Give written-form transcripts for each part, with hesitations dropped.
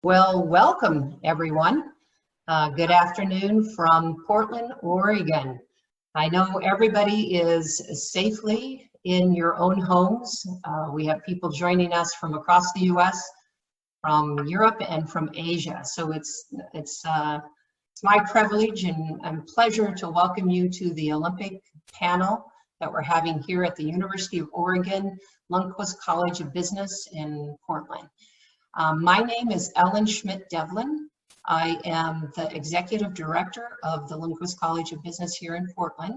Well, welcome everyone. Good afternoon from Portland, Oregon. I know everybody is safely in your own homes. We have people joining us from across the US, from Europe, and from Asia. So it's my privilege and pleasure to welcome you to the Olympic panel that we're having here at the University of Oregon Lundquist College of Business in Portland. My name is Ellen Schmidt-Devlin. I am the Executive Director of the Lundquist College of Business here in Portland,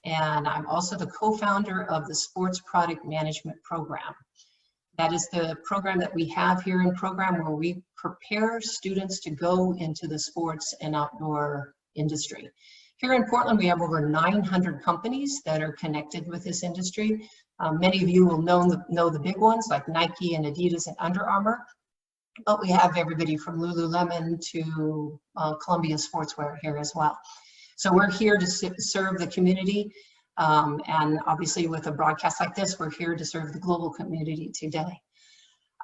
and I'm also the co-founder of the Sports Product Management Program. That is the program that we have here in program where we prepare students to go into the sports and outdoor industry. Here in Portland, we have over 900 companies that are connected with this industry. Many of you will know the big ones like Nike and Adidas and Under Armour, but we have everybody from Lululemon to Columbia Sportswear here as well. So we're here to serve the community, and obviously with a broadcast like this, we're here to serve the global community today.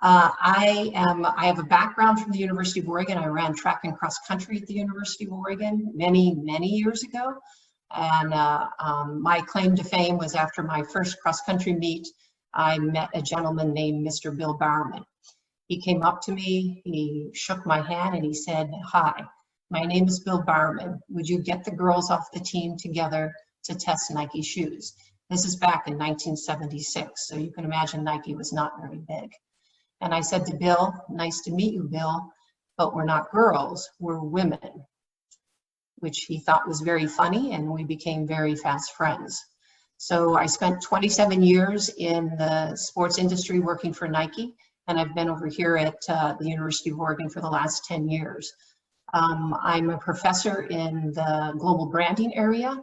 I have a background from the University of Oregon. I ran track and cross country at the University of Oregon many years ago. And my claim to fame was after my first cross country meet, I met a gentleman named Mr. Bill Bowerman. He came up to me, he shook my hand and he said, "Hi, my name is Bill Bowerman. Would you get the girls off the team together to test Nike shoes?" This is back in 1976, so you can imagine Nike was not very big. And I said to Bill, "Nice to meet you, Bill, but we're not girls, we're women," which he thought was very funny, and we became very fast friends. So I spent 27 years in the sports industry working for Nike, and I've been over here at the University of Oregon for the last 10 years. I'm a professor in the global branding area,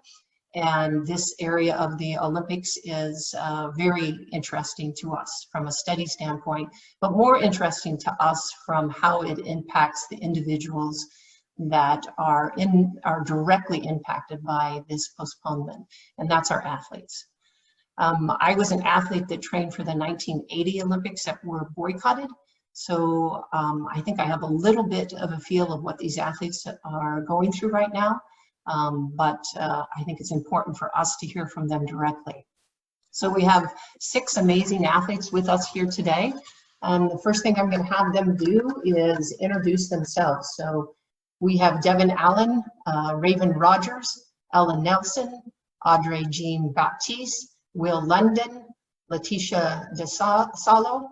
and this area of the Olympics is very interesting to us from a study standpoint, but more interesting to us from how it impacts the individuals that are directly impacted by this postponement, and that's our athletes. I was an athlete that trained for the 1980 Olympics that were boycotted, so I think I have a little bit of a feel of what these athletes are going through right now, but I think it's important for us to hear from them directly. So we have 6 amazing athletes with us here today. The first thing I'm going to have them do is introduce themselves. So we have Devin Allen, Raven Rogers, Ellen Nelson, Audrey Jean Baptiste, Will London, Letitia DeSalo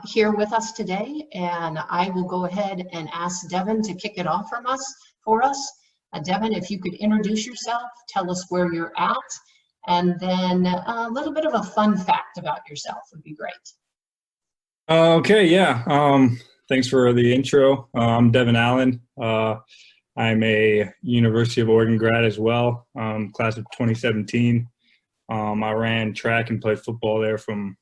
here with us today, and I will go ahead and ask Devin to kick it off for us. Devin, if you could introduce yourself, tell us where you're at, and then a little bit of a fun fact about yourself would be great. Okay, yeah. Thanks for the intro. I'm Devin Allen. I'm a University of Oregon grad as well, class of 2017. I ran track and played football there from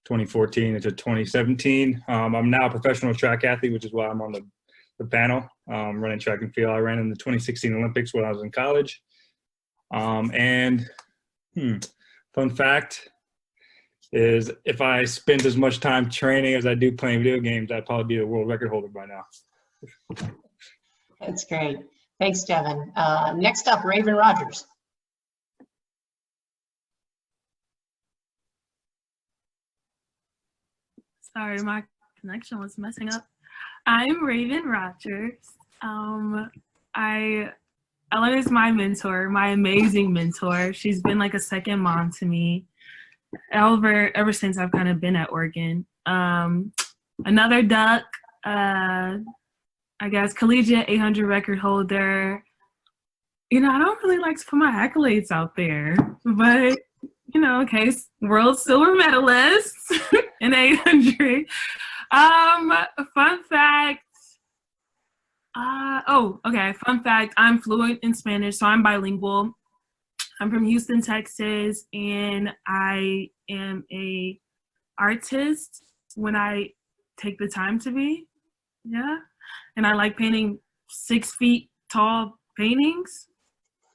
2014 into 2017. I'm now a professional track athlete, which is why I'm on the panel, running track and field. I ran in the 2016 Olympics when I was in college. Fun fact is if I spent as much time training as I do playing video games, I'd probably be the world record holder by now. That's great. Thanks, Devin. Next up, Raven Rogers. Sorry, my connection was messing up. I'm Raven Rogers. Ella is my mentor, my amazing mentor. She's been like a second mom to me ever since I've kind of been at Oregon. Another Duck, I guess, collegiate 800 record holder. You know, I don't really like to put my accolades out there, but okay, world silver medalist in 800. Fun fact. Fun fact. I'm fluent in Spanish, so I'm bilingual. I'm from Houston, Texas, and I am a artist when I take the time to be. Yeah, and I like painting 6 feet tall paintings.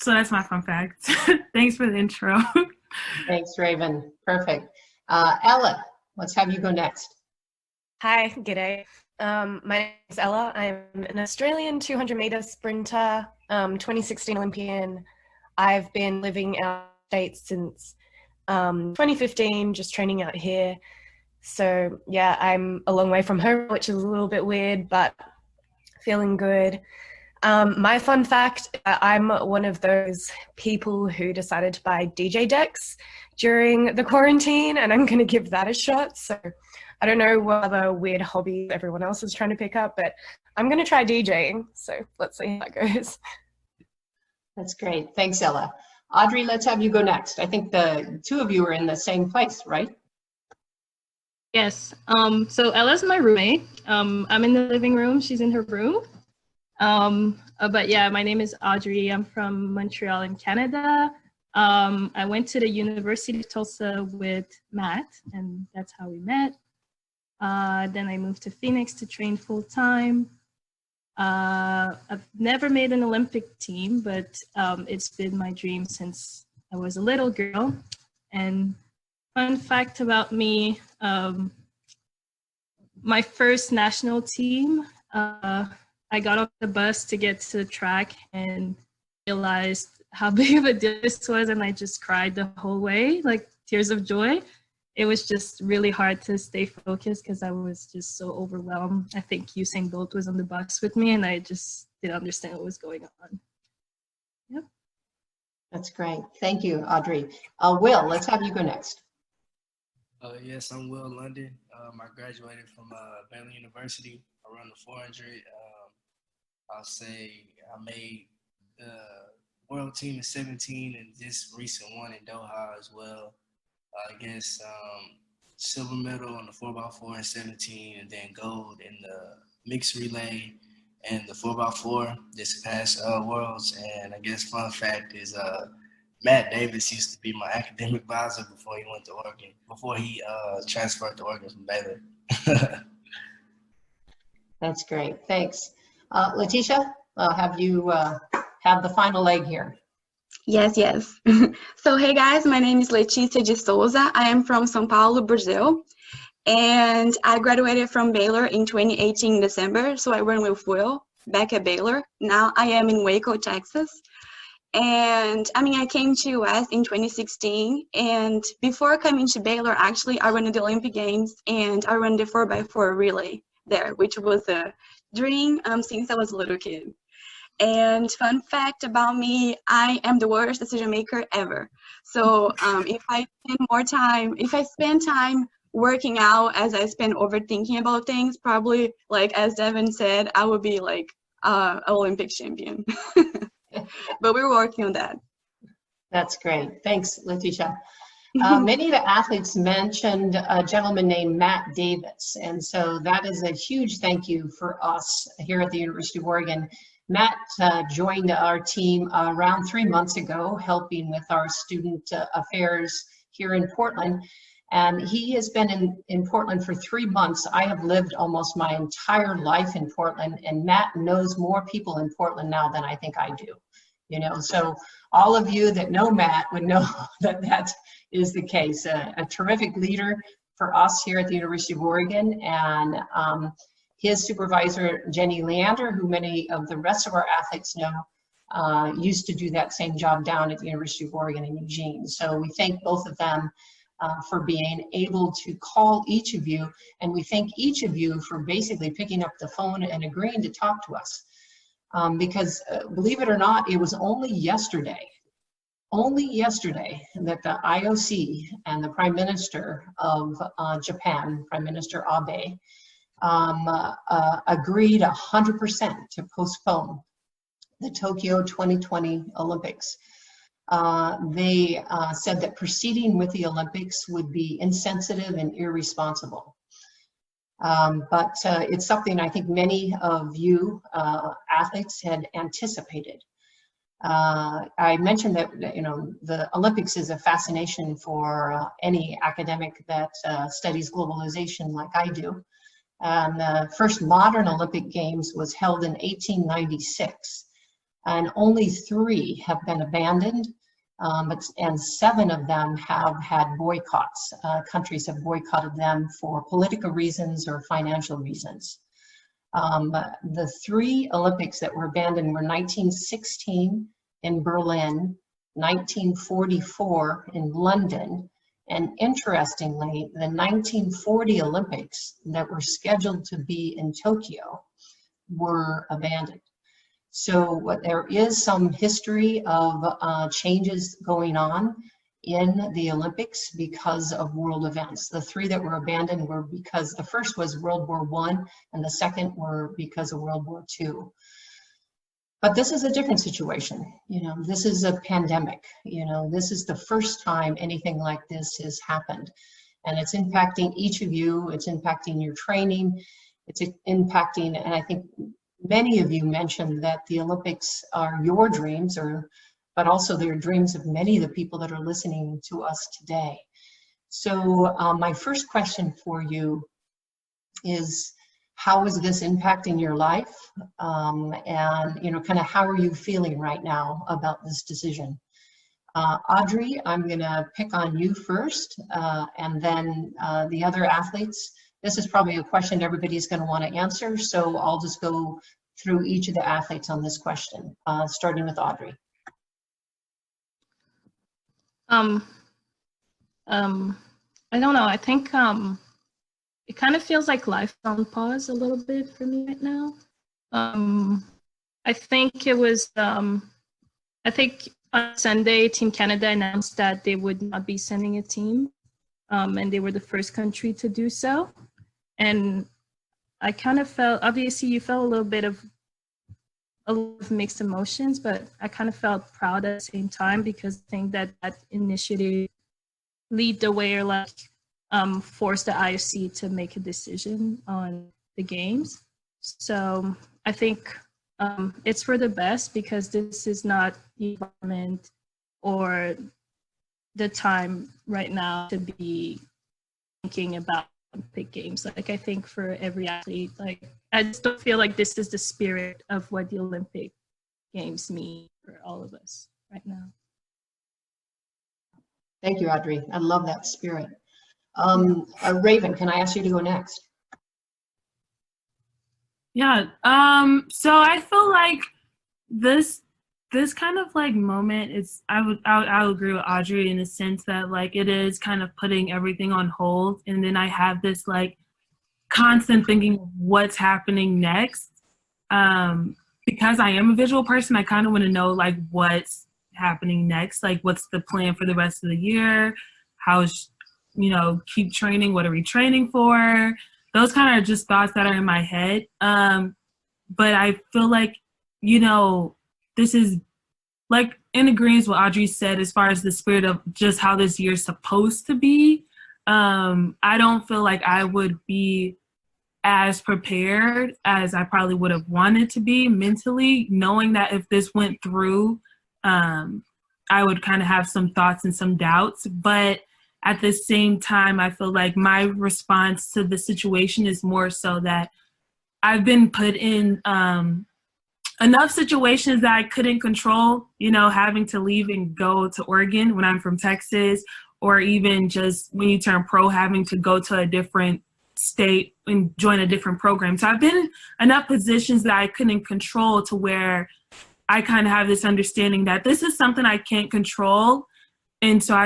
So that's my fun fact. Thanks for the intro. Thanks, Raven. Perfect. Ella, let's have you go next. Hi, g'day. My name is Ella. I'm an Australian 200-meter sprinter, 2016 Olympian. I've been living out in the States since 2015, just training out here. So yeah, I'm a long way from home, which is a little bit weird, but feeling good. My fun fact, I'm one of those people who decided to buy DJ decks during the quarantine, and I'm going to give that a shot. So I don't know what other weird hobby everyone else is trying to pick up, but I'm going to try DJing. So let's see how that goes. That's great. Thanks, Ella. Audrey, let's have you go next. I think the two of you are in the same place, right? Yes. So Ella's my roommate. I'm in the living room. She's in her room. But yeah, my name is Audrey. I'm from Montreal in Canada. I went to the University of Tulsa with Matt, and that's how we met. Then I moved to Phoenix to train full time. I've never made an Olympic team, but it's been my dream since I was a little girl. And fun fact about me, my first national team, I got off the bus to get to the track and realized how big of a deal this was, and I just cried the whole way, like tears of joy. It was just really hard to stay focused because I was just so overwhelmed. I think Usain Bolt was on the bus with me, and I just didn't understand what was going on. Yep. That's great. Thank you, Audrey. Will, let's have you go next. Yes, I'm Will London. I graduated from Baylor University. I run the 400. I'll say I made the world team in 17 and this recent one in Doha as well. I guess silver medal on the 4x4 in 17, and then gold in the mixed relay and the 4x4 this past Worlds. And I guess fun fact is Matt Davis used to be my academic advisor before he went to Oregon, before he transferred to Oregon from Baylor. That's great. Thanks. Letitia, I'll have you have the final leg here. Yes. So, hey guys, my name is Letícia de Souza. I am from São Paulo, Brazil. And I graduated from Baylor in 2018 in December. So I run with Will back at Baylor. Now I am in Waco, Texas. And I came to US in 2016. And before coming to Baylor, actually, I ran the Olympic Games and I ran the 4x4 relay there, which was a dream since I was a little kid. And fun fact about me, I am the worst decision maker ever. So if I spend time working out as I spend overthinking about things, probably like as Devin said, I would be like an Olympic champion. But we're working on that. That's great. Thanks, Letitia. Many of the athletes mentioned a gentleman named Matt Davis. And so that is a huge thank you for us here at the University of Oregon. Matt joined our team around 3 months ago, helping with our student affairs here in Portland. And he has been in Portland for 3 months. I have lived almost my entire life in Portland, and Matt knows more people in Portland now than I think I do. So all of you that know Matt would know that that is the case. A terrific leader for us here at the University of Oregon, and his supervisor, Jenny Leander, who many of the rest of our athletes know, used to do that same job down at the University of Oregon in Eugene. So we thank both of them for being able to call each of you, and we thank each of you for basically picking up the phone and agreeing to talk to us. Because believe it or not, it was only yesterday that the IOC and the Prime Minister of Japan, Prime Minister Abe, agreed 100% to postpone the Tokyo 2020 Olympics. They said that proceeding with the Olympics would be insensitive and irresponsible. But it's something I think many of you athletes had anticipated. I mentioned that the Olympics is a fascination for any academic that studies globalization like I do. And the first modern Olympic Games was held in 1896, and only 3 have been abandoned, and 7 of them have had boycotts. Countries have boycotted them for political reasons or financial reasons. The three Olympics that were abandoned were 1916 in Berlin, 1944 in London, and interestingly, the 1940 Olympics that were scheduled to be in Tokyo were abandoned. So there is some history of changes going on in the Olympics because of world events. The three that were abandoned were because the first was World War I and the second were because of World War II. But this is a different situation. You know, this is a pandemic. You know, this is the first time anything like this has happened. And it's impacting each of you. It's impacting your training. It's impacting, and I think many of you mentioned that the Olympics are your dreams, but also they're dreams of many of the people that are listening to us today. So my first question for you is, how is this impacting your life? And, you know, kind of how are you feeling right now about this decision? Audrey, I'm going to pick on you first, and then the other athletes. This is probably a question everybody's going to want to answer, so I'll just go through each of the athletes on this question, starting with Audrey. I don't know. I think it kind of feels like life on pause a little bit for me right now. I think it was, I think on Sunday, Team Canada announced that they would not be sending a team, and they were the first country to do so. And I kind of felt, obviously you felt a lot of mixed emotions, but I kind of felt proud at the same time, because I think that that initiative lead the way, or like force the IOC to make a decision on the games. So I think it's for the best, because this is not the environment or the time right now to be thinking about Olympic Games. Like, I think for every athlete, like, I just don't feel like this is the spirit of what the Olympic Games mean for all of us right now. Thank you, Audrey. I love that spirit. Raven, can I ask you to go next? Yeah. So I feel like this kind of like moment is, I would agree with Audrey in the sense that like it is kind of putting everything on hold, and then I have this like constant thinking of what's happening next. Because I am a visual person, I kind of want to know like what's happening next, like what's the plan for the rest of the year, how's, you know, keep training, what are we training for? Those kind of just thoughts that are in my head. But I feel like, you know, this is like in agreement with what Audrey said as far as the spirit of just how this year's supposed to be. I don't feel like I would be as prepared as I probably would have wanted to be mentally, knowing that if this went through, I would kind of have some thoughts and some doubts. But at the same time, I feel like my response to the situation is more so that I've been put in enough situations that I couldn't control, you know, having to leave and go to Oregon when I'm from Texas, or even just when you turn pro, having to go to a different state and join a different program. So I've been in enough positions that I couldn't control to where I kind of have this understanding that this is something I can't control. And so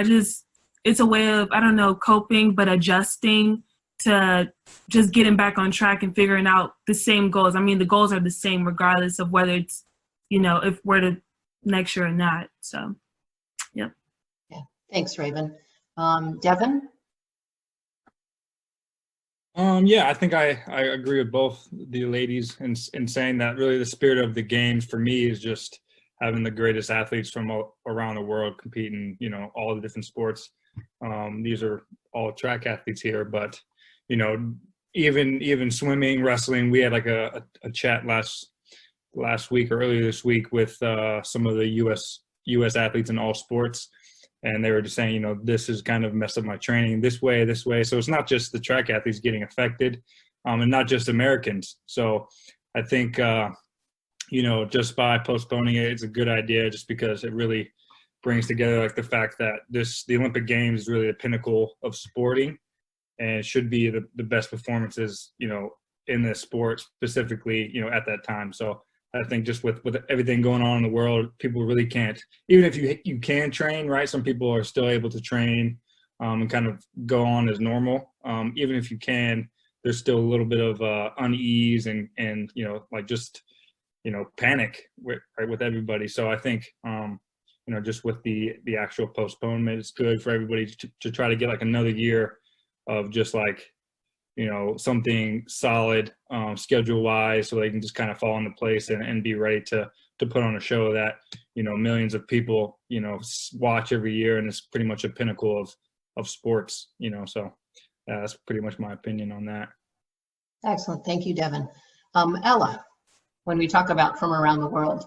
it's a way of, I don't know, coping, but adjusting to just getting back on track and figuring out the same goals. I mean, the goals are the same regardless of whether it's, you know, if we're to next year or not. So, yeah. Yeah, thanks, Raven. Devin? Yeah, I think I agree with both the ladies in saying that really the spirit of the games for me is just having the greatest athletes from around the world competing, you know, all the different sports. These are all track athletes here, but, you know, even swimming, wrestling, we had like a chat last week or earlier this week with some of the U.S. athletes in all sports. And they were just saying, you know, this has kind of messed up my training this way. So it's not just the track athletes getting affected, and not just Americans. So I think, you know, just by postponing it, it's a good idea just because it really brings together like the fact that the Olympic Games is really the pinnacle of sporting, and it should be the best performances, you know, in this sport specifically, you know, at that time. So I think just with everything going on in the world, people really can't, even if you can train, right? Some people are still able to train and kind of go on as normal. Even if you can, there's still a little bit of unease and you know, like just, you know, panic with everybody. So I think, you know, just with the actual postponement, it's good for everybody to try to get like another year of just like, you know, something solid schedule wise, so they can just kind of fall into place and be ready to put on a show that, you know, millions of people, you know, watch every year, and it's pretty much a pinnacle of sports, you know. So that's pretty much my opinion on that. Excellent. Thank you, Devin. Ella, when we talk about from around the world.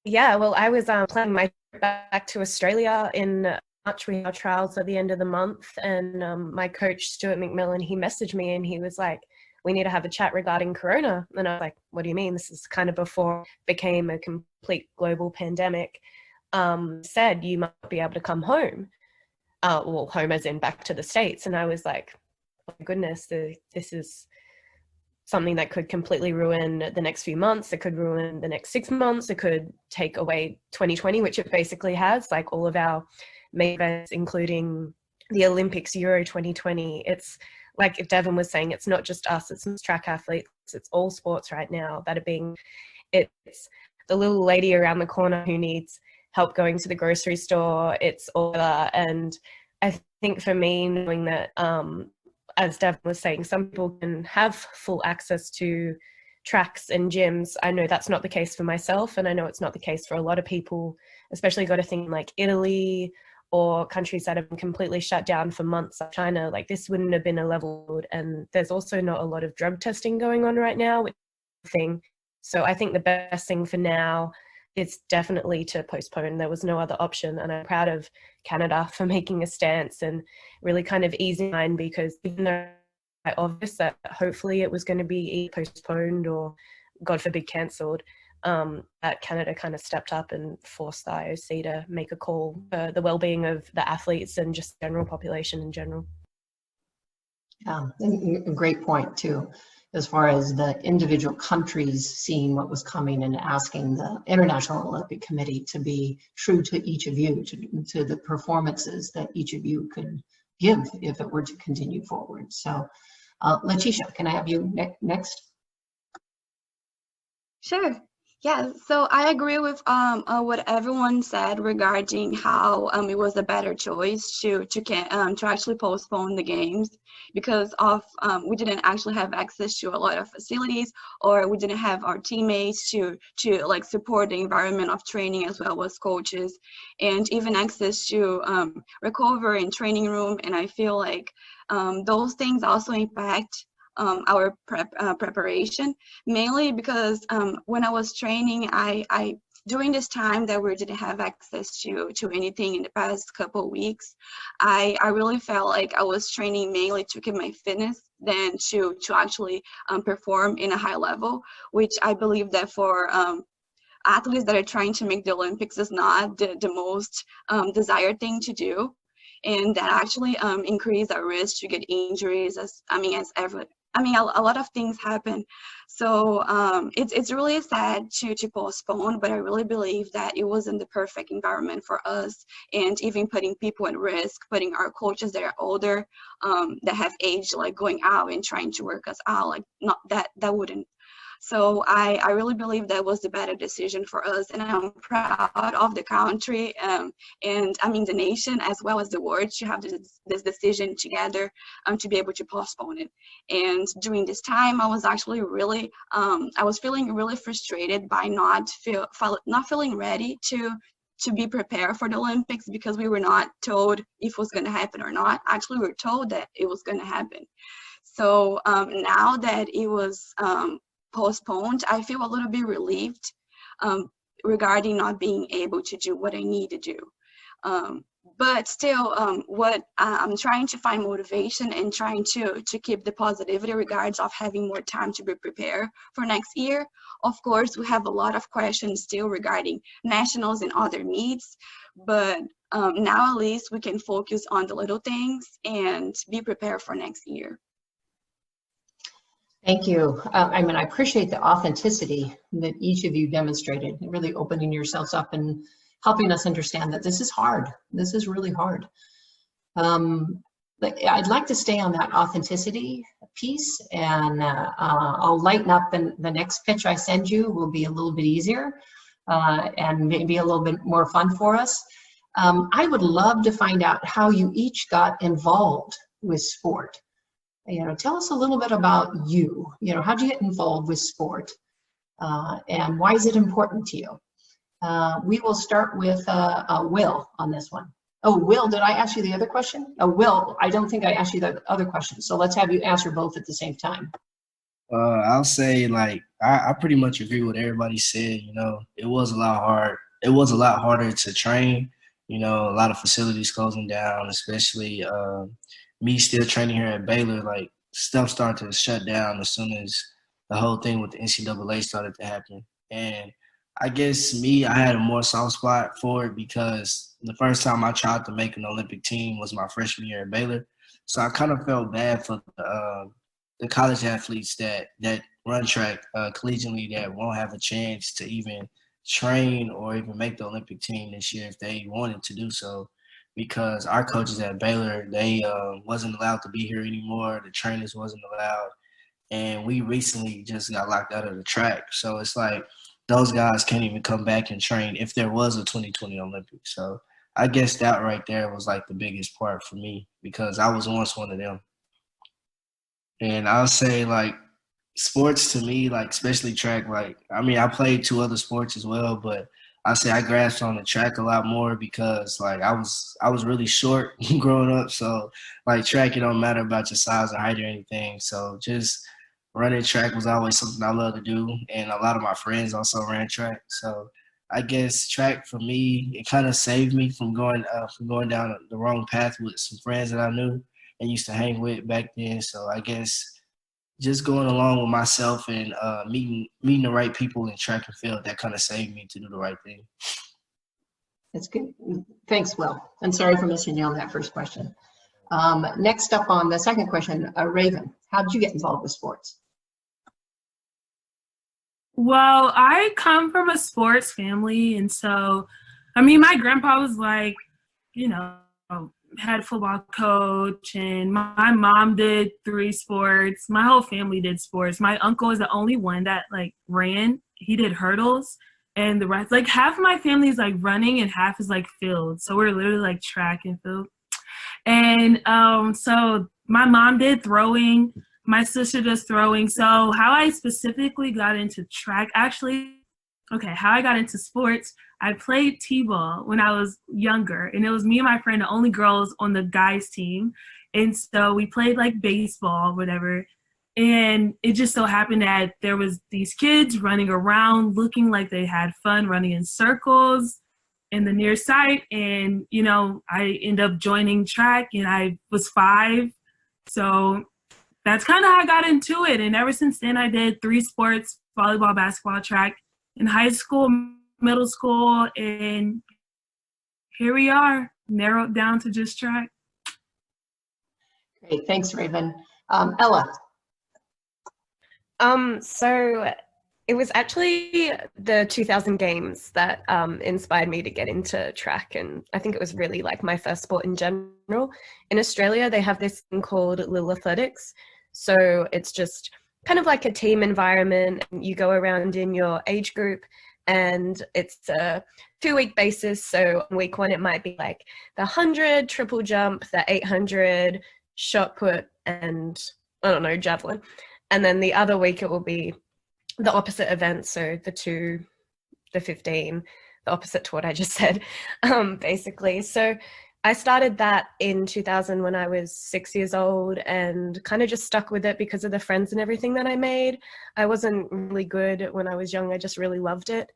Yeah, well, I was planning my trip back to Australia in March. We have trials at the end of the month, and my coach, Stuart McMillan, he messaged me and he was like, we need to have a chat regarding Corona. And I was like, what do you mean? This is kind of before it became a complete global pandemic. Said you might be able to come home. Well, home as in back to the States. And I was like, oh my goodness, this is something that could completely ruin the next few months. It could ruin the next 6 months. It could take away 2020, which it basically has, like all of our main events, including the Olympics, Euro 2020. It's like if Devin was saying, it's not just us, it's track athletes, it's all sports right now that are being, it's the little lady around the corner who needs help going to the grocery store, it's all that. And I think for me, knowing that, as Devin was saying, some people can have full access to tracks and gyms. I know that's not the case for myself, and I know it's not the case for a lot of people, especially got to think like Italy or countries that have been completely shut down for months, like China. Like this wouldn't have been a level, and there's also not a lot of drug testing going on right now, which is a thing. So I think the best thing for now is definitely to postpone. There was no other option, and I'm proud of Canada for making a stance and really kind of easing mine, because even though it's obvious that hopefully it was going to be postponed or God forbid cancelled, that Canada kind of stepped up and forced the IOC to make a call for the well-being of the athletes and just the general population in general. Yeah, a great point too, as far as the individual countries seeing what was coming and asking the International Olympic Committee to be true to each of you, to the performances that each of you could give if it were to continue forward. So, Letitia, can I have you next? Sure. Yeah, so I agree with what everyone said regarding how it was a better choice to actually postpone the games because of we didn't actually have access to a lot of facilities, or we didn't have our teammates to like support the environment of training as well as coaches, and even access to recovery and training room. And I feel like those things also impact our preparation, mainly because when I was training, I during this time that we didn't have access to anything in the past couple of weeks, I really felt like I was training mainly to keep my fitness than to actually perform in a high level, which I believe that for athletes that are trying to make the Olympics is not the most desired thing to do. And that actually increase our risk to get injuries, a lot of things happen. So it's really sad to postpone, but I really believe that it wasn't the perfect environment for us, and even putting people at risk, putting our coaches that are older, that have age, like going out and trying to work us out, like not that wouldn't. So I really believe that was the better decision for us, and I'm proud of the country and the nation as well as the world to have this decision together to be able to postpone it. And during this time, I was actually really I was feeling really frustrated by not feeling ready to be prepared for the Olympics, because we were not told if it was going to happen or not. Actually, we were told that it was going to happen. So now that it was postponed, I feel a little bit relieved regarding not being able to do what I need to do. But still, what I'm trying to find motivation and trying to keep the positivity regards of having more time to be prepared for next year. Of course, we have a lot of questions still regarding nationals and other meets, but now at least we can focus on the little things and be prepared for next year. Thank you. I appreciate the authenticity that each of you demonstrated, really opening yourselves up and helping us understand that this is hard. This is really hard. But I'd like to stay on that authenticity piece, and I'll lighten up. The next pitch I send you will be a little bit easier and maybe a little bit more fun for us. I would love to find out how you each got involved with sport. Tell us a little bit about you. How'd you get involved with sport, and why is it important to you? We will start with Will on this one. Oh, Will, did I ask you the other question? Will, I don't think I asked you the other question. So let's have you answer both at the same time. I'll say I pretty much agree with everybody said. It was a lot hard. It was a lot harder to train. A lot of facilities closing down, especially me still training here at Baylor. Stuff started to shut down as soon as the whole thing with the NCAA started to happen. And I guess I had a more soft spot for it because the first time I tried to make an Olympic team was my freshman year at Baylor. So I kind of felt bad for the college athletes that run track collegiately that won't have a chance to even train or even make the Olympic team this year if they wanted to do so, because our coaches at Baylor, they wasn't allowed to be here anymore. The trainers wasn't allowed. And we recently just got locked out of the track. So it's like those guys can't even come back and train if there was a 2020 Olympics. So I guess that right there was the biggest part for me because I was once one of them. And I'll say sports to me, especially track, I played 2 other sports as well, but I say I grasped on the track a lot more because I was really short growing up. So track, it don't matter about your size or height or anything. So just running track was always something I love to do. And a lot of my friends also ran track. So I guess track for me, it kind of saved me from going down the wrong path with some friends that I knew and used to hang with back then. So I guess just going along with myself and meeting the right people in track and field, that kind of saved me to do the right thing. That's good. Thanks, Will. And sorry for missing you on that first question. Next up on the second question, Raven, how did you get involved with sports? Well, I come from a sports family, and so, my grandpa was had a football coach, and my mom did 3 sports. My whole family did sports. My uncle is the only one that ran. He did hurdles, and the rest, half of my family is running and half is field. So we're literally track and field. And so my mom did throwing. My sister does throwing. So how I specifically got into track, how I got into sports, I played t-ball when I was younger, and it was me and my friend, the only girls on the guys team. And so we played baseball, whatever. And it just so happened that there was these kids running around looking like they had fun, running in circles in the near side. And, I ended up joining track, and I was 5. So that's kind of how I got into it. And ever since then, I did 3 sports: volleyball, basketball, track, in high school, middle school, and here we are, narrowed down to just track. Great, thanks, Raven. Ella. So it was actually the 2000 games that inspired me to get into track, and I think it was really my first sport in general. In Australia, they have this thing called Lille Athletics. So it's just kind of a team environment, and you go around in your age group, and it's a 2-week basis. So on week 1, it might be the 100 triple jump, the 800 shot put, and javelin. And then the other week it will be the opposite event. So the 2, the 15, the opposite to what I just said, basically. So I started that in 2000 when I was 6 years old, and kind of just stuck with it because of the friends and everything that I made. I wasn't really good when I was young. I just really loved it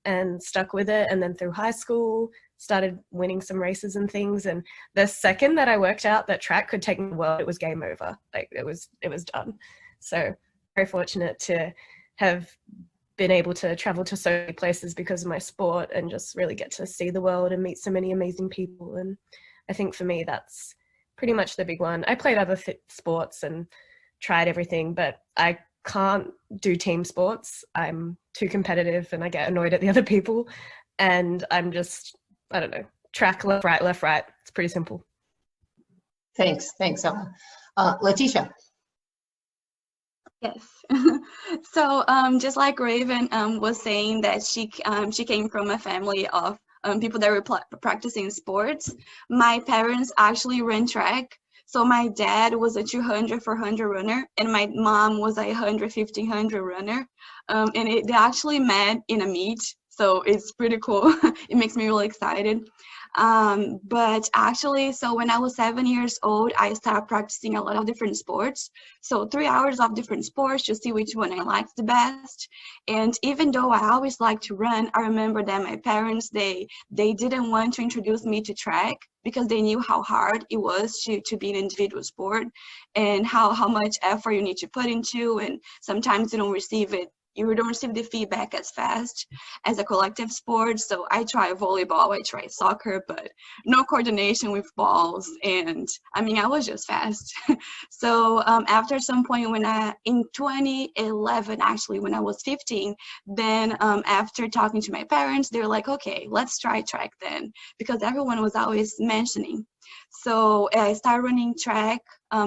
and stuck with it. And then through high school, started winning some races and things. And the second that I worked out that track could take me the world, it was game over. It was done. So very fortunate to have been able to travel to so many places because of my sport and just really get to see the world and meet so many amazing people. And I think for me, that's pretty much the big one. I played other sports and tried everything, but I can't do team sports. I'm too competitive and I get annoyed at the other people. And I'm just, I don't know, track left, right, left, right. It's pretty simple. Thanks, Ella. Letitia. Yes. So just like Raven was saying that she came from a family of people that were practicing sports. My parents actually ran track. So my dad was a 200, 400 runner, and my mom was a 100, 1,500 runner. They actually met in a meet. So it's pretty cool. It makes me really excited. But actually, so when I was 7 years old, I started practicing a lot of different sports. So 3 hours of different sports to see which one I liked the best. And even though I always liked to run, I remember that my parents, they didn't want to introduce me to track because they knew how hard it was to be an individual sport and how much effort you need to put into, and sometimes you don't receive the feedback as fast as a collective sport. So I try volleyball, I try soccer, but no coordination with balls. And I mean, I was just fast. So after some point in 2011, actually, when I was 15, then after talking to my parents, they were like, okay, let's try track then, because everyone was always mentioning. So I started running track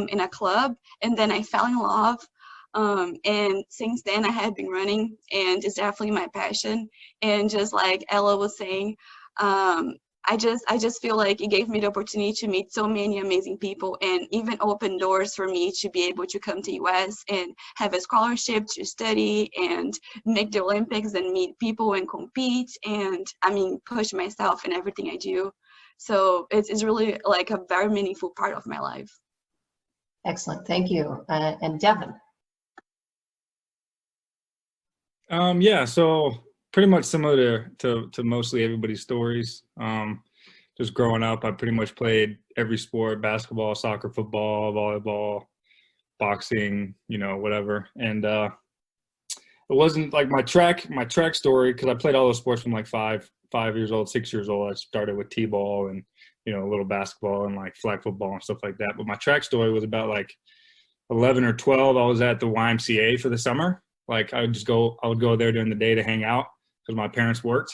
in a club, and then I fell in love. And since then I have been running, and it's definitely my passion. And just like Ella was saying, I just feel like it gave me the opportunity to meet so many amazing people, and even open doors for me to be able to come to US and have a scholarship to study and make the Olympics and meet people and compete, and I mean push myself in everything I do. So it's really like a very meaningful part of my life. Excellent, thank you. And Devin. Yeah, so pretty much similar to mostly everybody's stories. Just growing up, I pretty much played every sport: basketball, soccer, football, volleyball, boxing, whatever. And it wasn't like my track story, because I played all those sports from like 5 years old, 6 years old. I started with t-ball and a little basketball and like flag football and stuff like that. But my track story was about like 11 or 12. I was at the YMCA for the summer. Like I would go there during the day to hang out because my parents worked.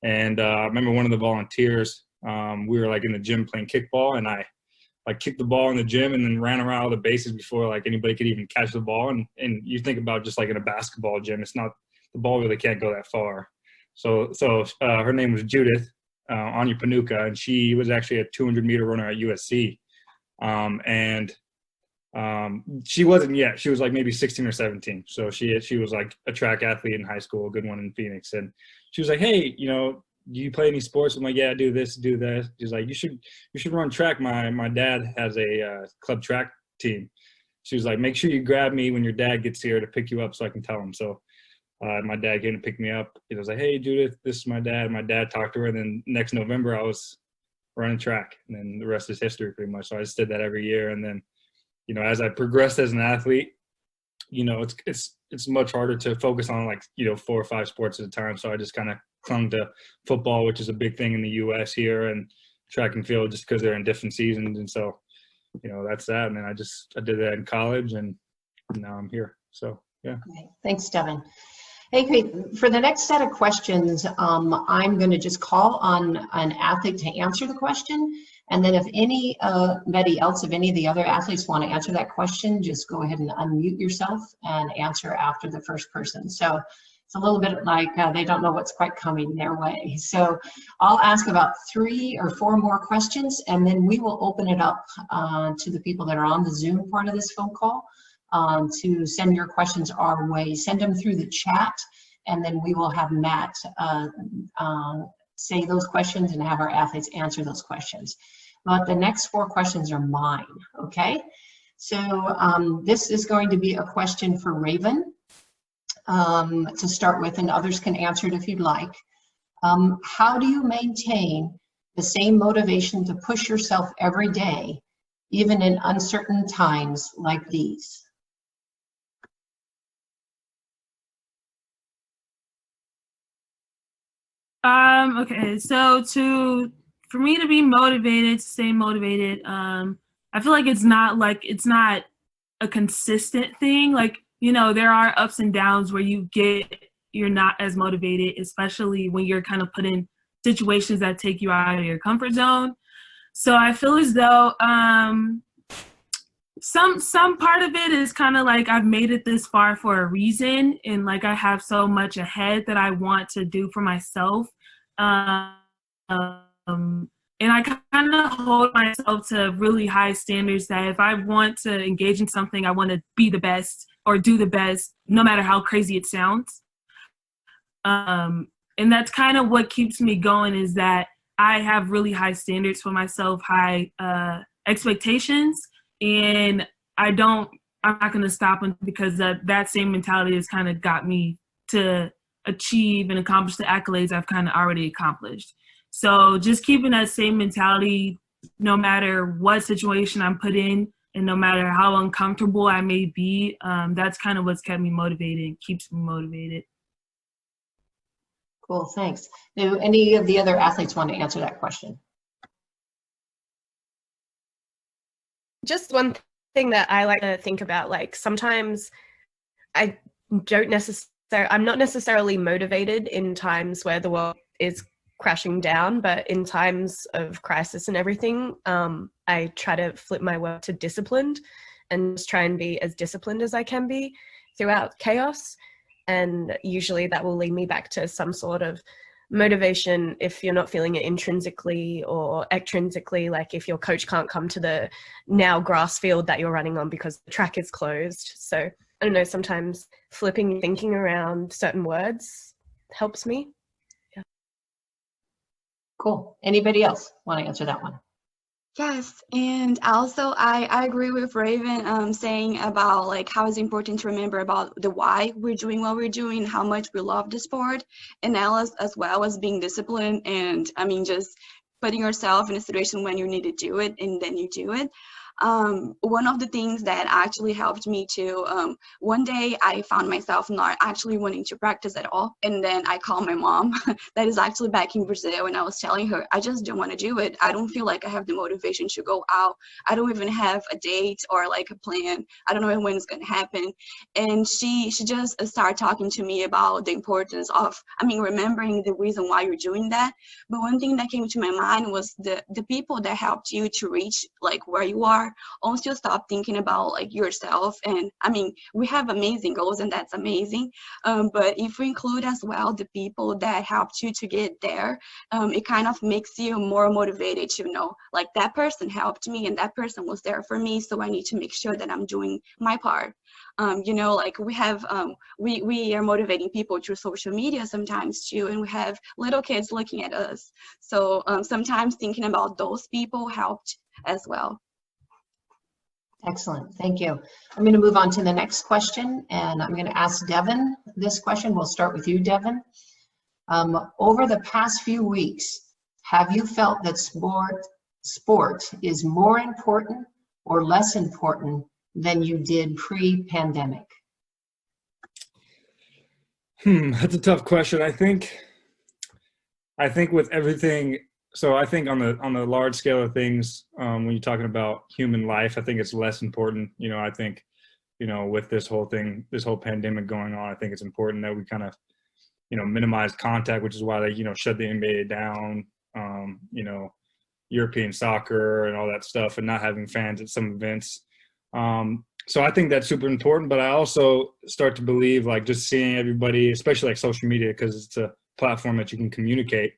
And I remember one of the volunteers, we were like in the gym playing kickball, and I like kicked the ball in the gym and then ran around all the bases before like anybody could even catch the ball. And you think about just like in a basketball gym, it's not, the ball really can't go that far. So her name was Judith, Anya Panuka, and she was actually a 200-meter runner at USC. She wasn't yet. She was like maybe 16 or 17. So she was like a track athlete in high school, a good one in Phoenix. And she was like, hey, do you play any sports? I'm like, yeah, I do this, do that. She's like, you should run track. My dad has a club track team. She was like, make sure you grab me when your dad gets here to pick you up so I can tell him. So my dad came to pick me up. He was like, hey, Judith, this is my dad. My dad talked to her. And then next November I was running track. And then the rest is history pretty much. So I just did that every year. And then as I progressed as an athlete, it's much harder to focus on like, 4 or 5 sports at a time. So I just kind of clung to football, which is a big thing in the US here, and track and field just because they're in different seasons. And so, that's that. And then I did that in college, and now I'm here. So, yeah. Okay. Thanks, Devin. Hey, great. For the next set of questions, I'm going to just call on an athlete to answer the question. And then if anybody else, if any of the other athletes want to answer that question, just go ahead and unmute yourself and answer after the first person. So it's a little bit like they don't know what's quite coming their way. So I'll ask about 3 or 4 more questions, and then we will open it up to the people that are on the Zoom part of this phone call to send your questions our way. Send them through the chat, and then we will have Matt say those questions and have our athletes answer those questions. But the next 4 questions are mine, okay? So this is going to be a question for Raven to start with, and others can answer it if you'd like. How do you maintain the same motivation to push yourself every day, even in uncertain times like these? Okay, so for me to be motivated, to stay motivated, I feel like it's not a consistent thing. Like there are ups and downs where you're not as motivated, especially when you're kind of put in situations that take you out of your comfort zone. So I feel as though some part of it is kind of like I've made it this far for a reason, and like I have so much ahead that I want to do for myself. And I kind of hold myself to really high standards that if I want to engage in something, I want to be the best or do the best, no matter how crazy it sounds. And that's kind of what keeps me going, is that I have really high standards for myself, high expectations, and I'm not going to stop because that same mentality has kind of got me to achieve and accomplish the accolades I've kind of already accomplished. So just keeping that same mentality, no matter what situation I'm put in and no matter how uncomfortable I may be, that's kind of what's kept me motivated and keeps me motivated. Cool, thanks. Do any of the other athletes want to answer that question? Just one thing that I like to think about, like sometimes I'm not necessarily motivated in times where the world is crashing down, but in times of crisis and everything, I try to flip my work to disciplined and just try and be as disciplined as I can be throughout chaos. And usually that will lead me back to some sort of motivation if you're not feeling it intrinsically or extrinsically, like if your coach can't come to the now grass field that you're running on because the track is closed. So I don't know, sometimes thinking around certain words helps me. Cool. Anybody else want to answer that one? Yes, and also I agree with Raven saying about like how it's important to remember about the why we're doing what we're doing, how much we love the sport, and Alice as well as being disciplined and just putting yourself in a situation when you need to do it and then you do it. One of the things that actually helped me too, one day I found myself not actually wanting to practice at all. And then I called my mom that is actually back in Brazil, and I was telling her, I just don't want to do it. I don't feel like I have the motivation to go out. I don't even have a date or like a plan. I don't know when it's going to happen. And she just started talking to me about the importance of, remembering the reason why you're doing that. But one thing that came to my mind was the people that helped you to reach like where you are. Also stop thinking about like yourself. And we have amazing goals and that's amazing, but if we include as well the people that helped you to get there, it kind of makes you more motivated to know like that person helped me and that person was there for me, so I need to make sure that I'm doing my part. Like we have we are motivating people through social media sometimes too, and we have little kids looking at us, so sometimes thinking about those people helped as well. Excellent, thank you. I'm going to move on to the next question, and I'm going to ask Devin this question. We'll start with you, Devin. Over the past few weeks, have you felt that sport is more important or less important than you did pre-pandemic? That's a tough question. I think with everything. So I think on the large scale of things, when you're talking about human life, I think it's less important. I think, with this whole pandemic going on, I think it's important that we kind of, minimize contact, which is why they, shut the NBA down, European soccer and all that stuff, and not having fans at some events. So I think that's super important, but I also start to believe like just seeing everybody, especially like social media, because it's a platform that you can communicate.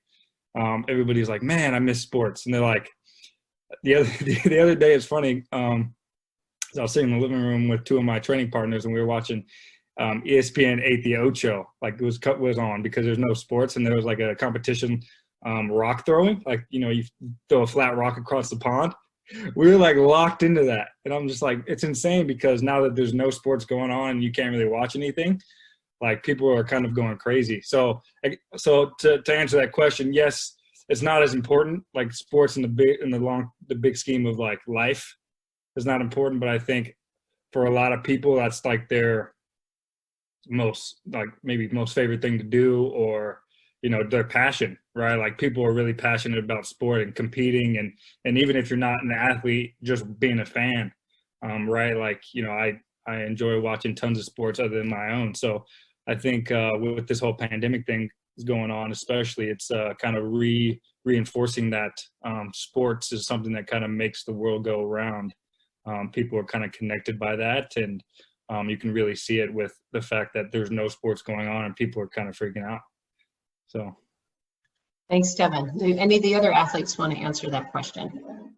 Everybody's like, man, I miss sports. And they're like, the other day, it's funny. I was sitting in the living room with two of my training partners, and we were watching ESPN 8 The Ocho. Like it was on because there's no sports, and there was like a competition, rock throwing. Like, you throw a flat rock across the pond. We were like locked into that. And I'm just like, it's insane because now that there's no sports going on and you can't really watch anything, like people are kind of going crazy. So to answer that question, yes, it's not as important. Like sports in the big scheme of like life is not important. But I think for a lot of people, that's like their most favorite thing to do, or their passion, right? Like people are really passionate about sport and competing, and even if you're not an athlete, just being a fan, right? Like I enjoy watching tons of sports other than my own. So I think with this whole pandemic thing is going on, especially, it's kind of reinforcing that sports is something that kind of makes the world go around. People are kind of connected by that, and you can really see it with the fact that there's no sports going on and people are kind of freaking out. So. Thanks, Devin. Do any of the other athletes want to answer that question?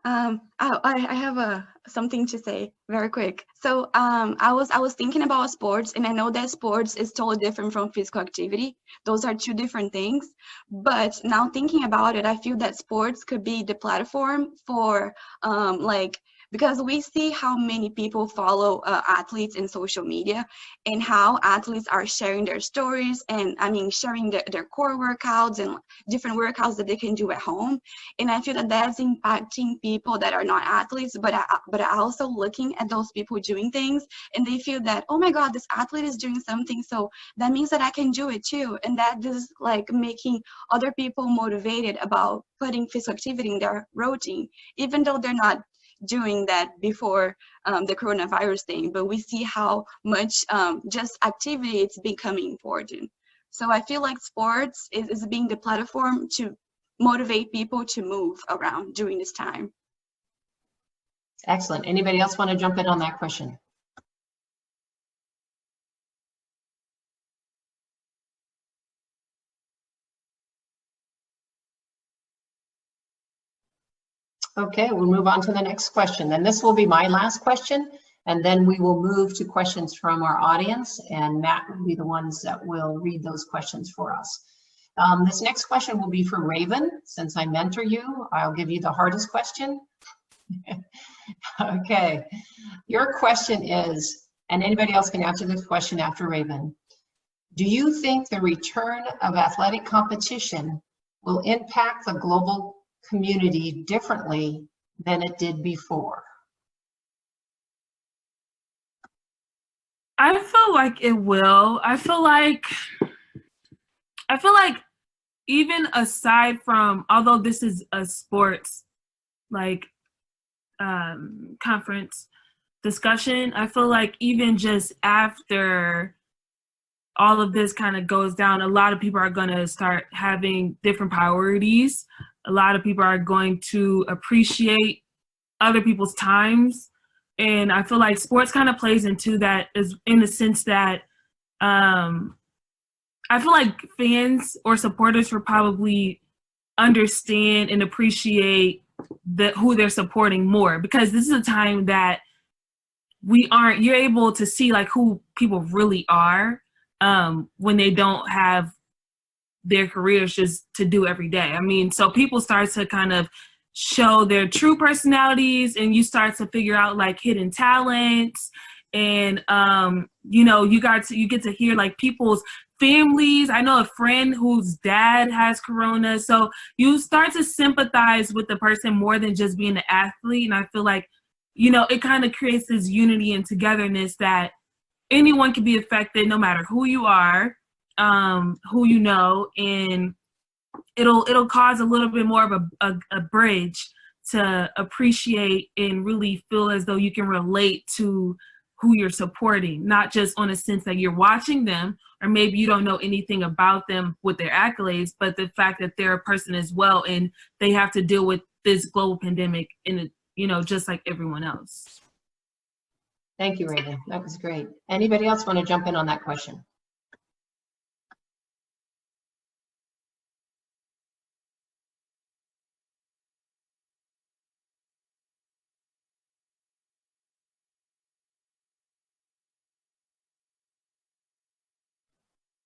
I have something to say very quick. So I was thinking about sports, and I know that sports is totally different from physical activity. Those are two different things. But now thinking about it, I feel that sports could be the platform for because we see how many people follow athletes in social media, and how athletes are sharing their stories, and sharing their core workouts and different workouts that they can do at home. And I feel that that's impacting people that are not athletes, but are also looking at those people doing things, and they feel that, oh my God, this athlete is doing something, so that means that I can do it too. And that is like making other people motivated about putting physical activity in their routine, even though they're not doing that before the coronavirus thing. But we see how much just activity it's becoming important. So I feel like sports is being the platform to motivate people to move around during this time. Excellent. Anybody else want to jump in on that question? Okay, we'll move on to the next question. Then this will be my last question, and then we will move to questions from our audience, and Matt will be the ones that will read those questions for us. This next question will be for Raven. Since I mentor you, I'll give you the hardest question. Okay, your question is, and anybody else can answer this question after Raven. Do you think the return of athletic competition will impact the global community differently than it did before? I feel like it will. I feel like even aside from, although this is a sports conference discussion, I feel like even just after all of this kind of goes down, a lot of people are going to start having different priorities. A lot of people are going to appreciate other people's times. And I feel like sports kind of plays into that, is in the sense that I feel like fans or supporters will probably understand and appreciate who they're supporting more, because this is a time that you're able to see like who people really are when they don't have their careers just to do every day. So people start to kind of show their true personalities, and you start to figure out like hidden talents, and you get to hear like people's families. I know a friend whose dad has corona, so you start to sympathize with the person more than just being an athlete. And I feel like it kind of creates this unity and togetherness that anyone can be affected, no matter who you are, who you know, and it'll cause a little bit more of a bridge to appreciate and really feel as though you can relate to who you're supporting, not just on a sense that you're watching them, or maybe you don't know anything about them with their accolades, but the fact that they're a person as well, and they have to deal with this global pandemic in just like everyone else. Thank you, Raven. That was great. Anybody else want to jump in on that question?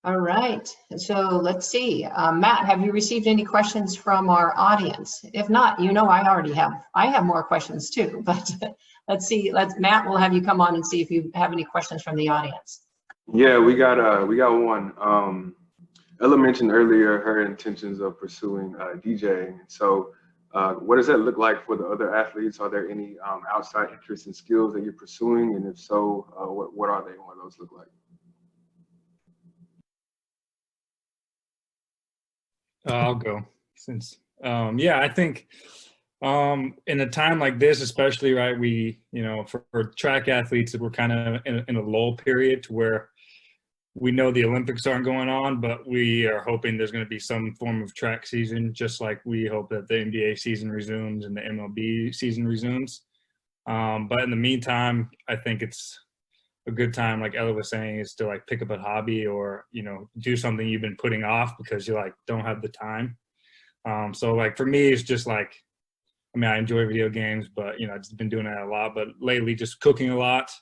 All right, so let's see. Matt, have you received any questions from our audience? If not, I have more questions too, but let's see. Matt, we'll have you come on and see if you have any questions from the audience. Yeah, we got one. Ella mentioned earlier her intentions of pursuing DJing. So what does that look like for the other athletes? Are there any outside interests and skills that you're pursuing? And if so, what are they and what do those look like? I'll go, since Yeah, I think in a time like this, especially, right, we, for track athletes, we're kind of in a lull period to where we know the Olympics aren't going on, but we are hoping there's going to be some form of track season, just like we hope that the NBA season resumes and the MLB season resumes. But in the meantime, I think it's a good time, like Ella was saying, is to like pick up a hobby or, do something you've been putting off because you like don't have the time. So like for me, it's just like, I enjoy video games, but, I've just been doing that a lot. But lately, just cooking a lot,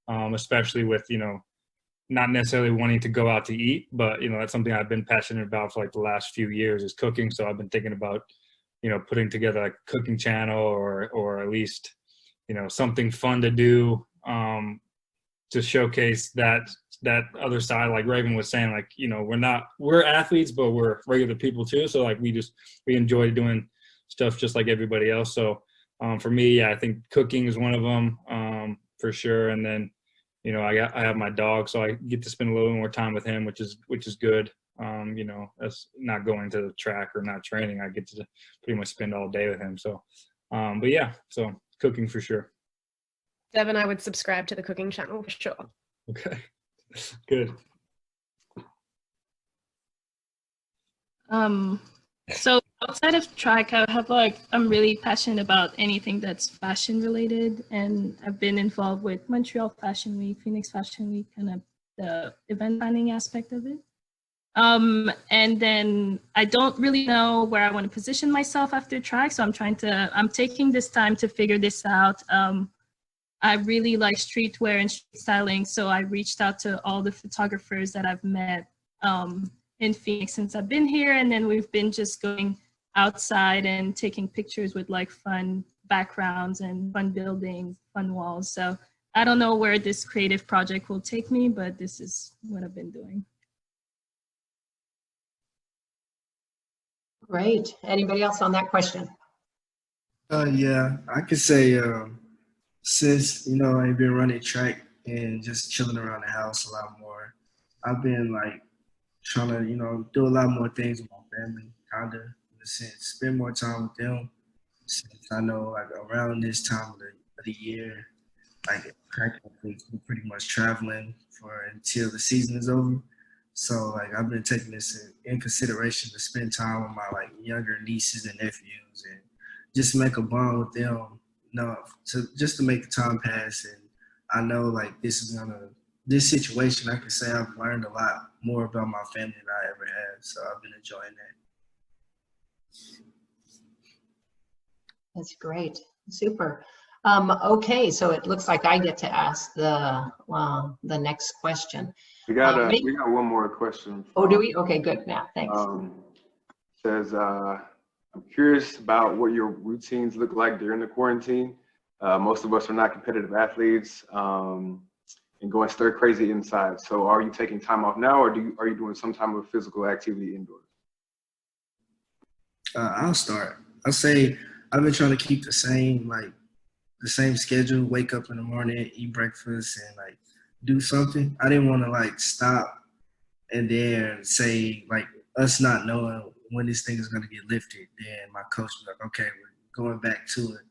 especially with, not necessarily wanting to go out to eat, but, that's something I've been passionate about for like the last few years is cooking. So I've been thinking about, putting together like a cooking channel or at least, something fun to do to showcase that other side. Like Raven was saying, like, we're athletes, but we're regular people too. So like we enjoy doing stuff just like everybody else. So for me, yeah, I think cooking is one of them for sure. And then, I have my dog, so I get to spend a little more time with him, which is good. That's not going to the track or not training. I get to pretty much spend all day with him. So, but yeah, so cooking for sure. Devin, I would subscribe to the cooking channel for sure. Okay, good. So outside of track, I'm really passionate about anything that's fashion related, and I've been involved with Montreal Fashion Week, Phoenix Fashion Week, kind of the event planning aspect of it. And then I don't really know where I want to position myself after track, so I'm taking this time to figure this out. I really like streetwear and street styling, so I reached out to all the photographers that I've met in Phoenix since I've been here, and then we've been just going outside and taking pictures with like fun backgrounds and fun buildings, fun walls. So I don't know where this creative project will take me, but this is what I've been doing. Great. Anybody else on that question? Yeah, I could say since I've been running track and just chilling around the house a lot more, I've been like trying to do a lot more things with my family, kind of in a sense, spend more time with them. Since I know like around this time of the year, like track athletes, we're pretty much traveling until the season is over. So like I've been taking this in consideration to spend time with my like younger nieces and nephews and just make a bond with them, to make the time pass. And I know like this situation, I can say I've learned a lot more about my family than I ever had. So I've been enjoying that. That's great. Super. Okay, so it looks like I get to ask the next question. We got one more question. Oh, do we? Okay, good. Yeah, thanks. Says, I'm curious about what your routines look like during the quarantine. Most of us are not competitive athletes and going stir crazy inside. So are you taking time off now, or are you doing some type of physical activity indoors? I'll start. I'll say I've been trying to keep the same schedule, wake up in the morning, eat breakfast, and like do something. I didn't want to like stop and then say like us not knowing when this thing is going to get lifted. Then my coach was like, okay, we're going back to it.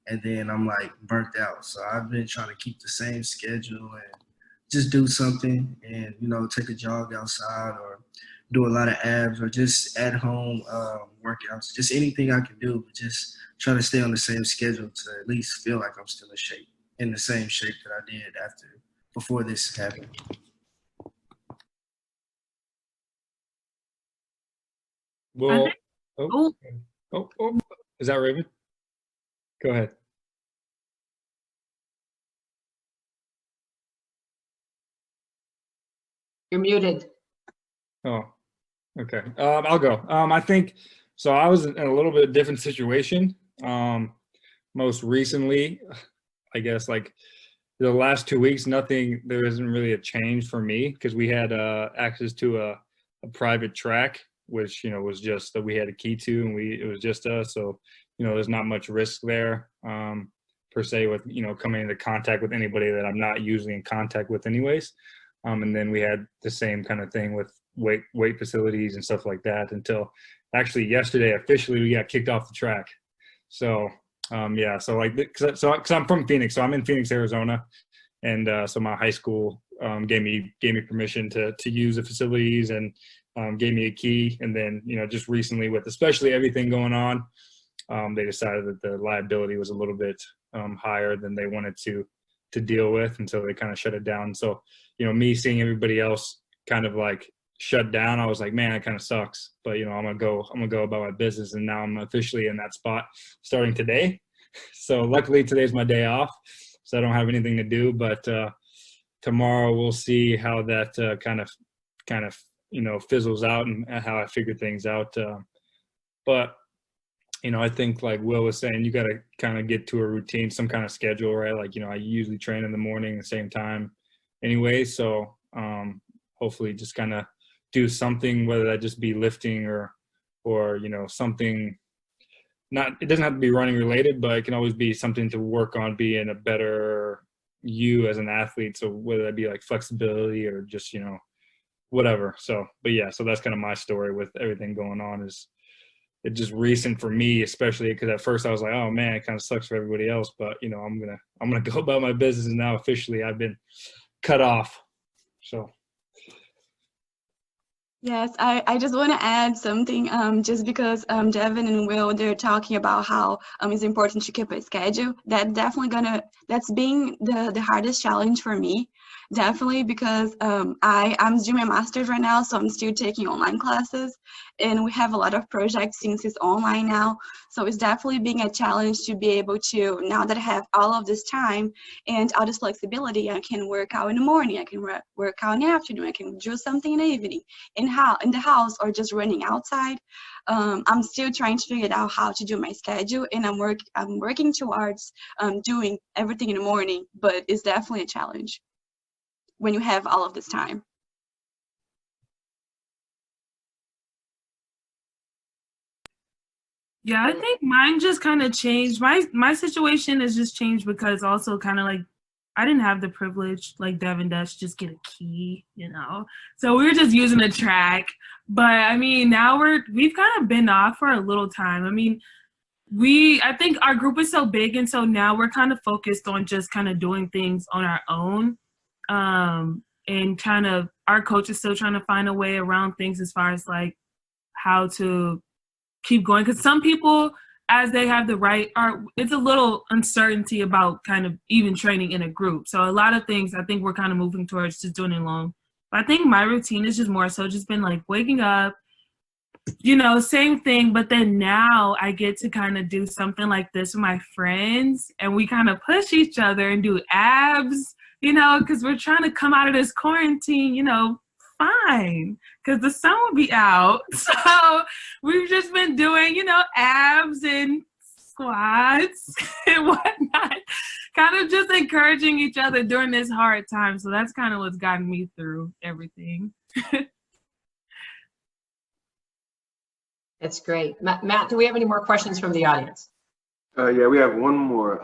And then I'm like burnt out. So I've been trying to keep the same schedule and just do something and, take a jog outside or do a lot of abs or just at home workouts, just anything I can do, but just try to stay on the same schedule to at least feel like I'm still in the same shape that I did before this happened. Well, is that Raven? Go ahead. You're muted. Oh, okay. I'll go. I think so. I was in a little bit different situation. Most recently, I guess like the last 2 weeks, there isn't really a change for me because we had access to a private track, which, was just that we had a key to, and it was just us. So, there's not much risk there per se with, coming into contact with anybody that I'm not usually in contact with anyways. And then we had the same kind of thing with weight facilities and stuff like that until, actually yesterday, officially, we got kicked off the track. So, yeah, so like, cause I'm from Phoenix, so I'm in Phoenix, Arizona. And so my high school gave me permission to use the facilities and gave me a key. And then, you know, just recently with especially everything going on, they decided that the liability was a little bit higher than they wanted to deal with. And so they kind of shut it down. So, you know, me seeing everybody else kind of like shut down, I was like, man, it kind of sucks. But, you know, I'm gonna go about my business. And now I'm officially in that spot starting today. So luckily today's my day off, so I don't have anything to do. But tomorrow we'll see how that kind of you know fizzles out and how I figure things out. But you know, I think like Will was saying, you got to kind of get to a routine, some kind of schedule, right? Like, you know, I usually train in the morning at the same time anyway. So hopefully just kind of do something, whether that just be lifting or, you know, something it doesn't have to be running related, but it can always be something to work on being a better you as an athlete. So whether that be like flexibility or just, you know, whatever. So, but yeah, so that's kind of my story with everything going on is, it's just recent for me, especially because at first I was like, oh man, it kind of sucks for everybody else. But you know, I'm gonna go about my business, and now officially I've been cut off. So Yes, I just want to add something, just because Devin and Will, they're talking about how it's important to keep a schedule. That's being the hardest challenge for me, definitely, because I'm doing my master's right now, so I'm still taking online classes, and we have a lot of projects since it's online now. So it's definitely being a challenge to be able to, now that I have all of this time and all this flexibility, I can work out in the morning, I can work out in the afternoon, I can do something in the evening, in the house, or just running outside. I'm still trying to figure out how to do my schedule, and I'm working towards doing everything in the morning, but it's definitely a challenge when you have all of this time. Yeah, I think mine just kind of changed. My situation has just changed because also kind of like I didn't have the privilege like Devin does, just get a key, you know. So we were just using a track. But I mean, now we've kind of been off for a little time. I mean, I think our group is so big, and so now we're kind of focused on just kind of doing things on our own. And kind of our coach is still trying to find a way around things as far as like how to keep going, because some people, as they have the right, it's a little uncertainty about kind of even training in a group. So a lot of things I think we're kind of moving towards just doing it alone. But I think my routine is just more so just been like waking up, you know, same thing, but then now I get to kind of do something like this with my friends, and we kind of push each other and do abs, you know, because we're trying to come out of this quarantine, you know, fine, because the sun will be out. So we've just been doing, you know, abs and squats and whatnot, kind of just encouraging each other during this hard time. So that's kind of what's gotten me through everything. That's great. Matt, do we have any more questions from the audience? Yeah, we have one more.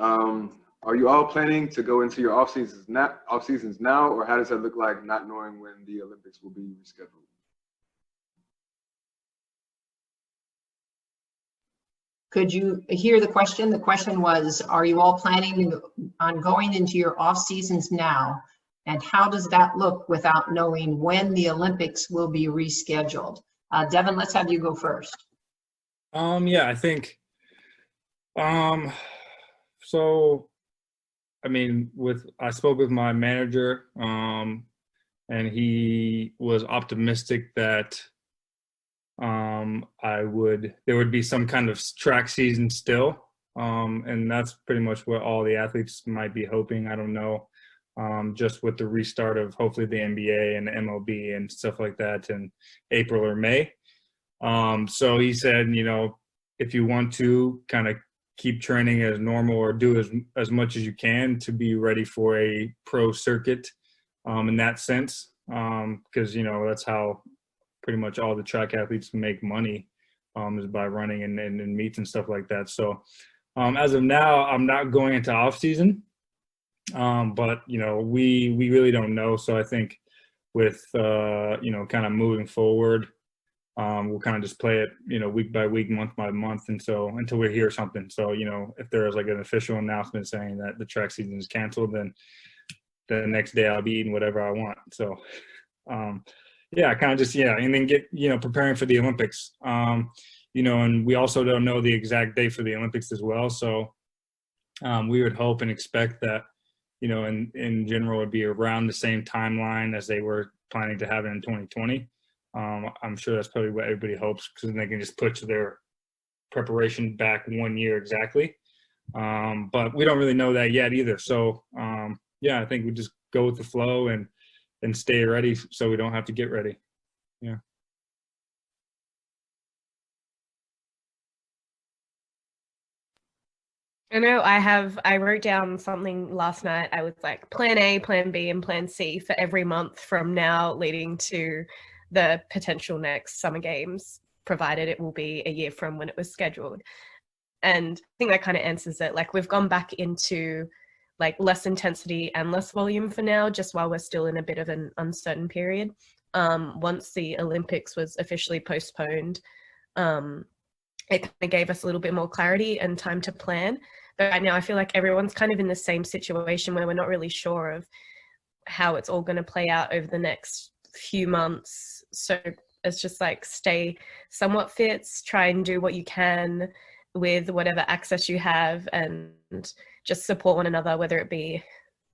Are you all planning to go into your off seasons now, or how does that look like, not knowing when the Olympics will be rescheduled? Could you hear the question? The question was, are you all planning on going into your off seasons now? And how does that look without knowing when the Olympics will be rescheduled? Devin, let's have you go first. Yeah, I think, so, I mean, I spoke with my manager, and he was optimistic that there would be some kind of track season still. And that's pretty much what all the athletes might be hoping. I don't know, just with the restart of hopefully the NBA and the MLB and stuff like that in April or May. So he said, you know, if you want to kind of keep training as normal or do as much as you can to be ready for a pro circuit, in that sense, because, you know, that's how pretty much all the track athletes make money, is by running and meets and stuff like that. So as of now, I'm not going into off season, but, you know, we really don't know. So I think with, you know, kind of moving forward, we'll kind of just play it, week by week, month by month, and so until we hear something. So, if there was like an official announcement saying that the track season is canceled, then the next day I'll be eating whatever I want. So, kind of just, and then get, preparing for the Olympics, and we also don't know the exact date for the Olympics as well. So we would hope and expect that, in general, it'd be around the same timeline as they were planning to have it in 2020. I'm sure that's probably what everybody hopes, because then they can just push their preparation back 1 year exactly. But we don't really know that yet either. So, I think we just go with the flow and stay ready so we don't have to get ready. Yeah. I know I wrote down something last night. I was like, plan A, plan B, and plan C for every month from now leading to the potential next Summer Games, provided it will be a year from when it was scheduled. And I think that kind of answers it. Like, we've gone back into like less intensity and less volume for now, just while we're still in a bit of an uncertain period. Once the Olympics was officially postponed, it kind of gave us a little bit more clarity and time to plan. But right now I feel like everyone's kind of in the same situation where we're not really sure of how it's all going to play out over the next few months. So it's just like, stay somewhat fit, try and do what you can with whatever access you have, and just support one another, whether it be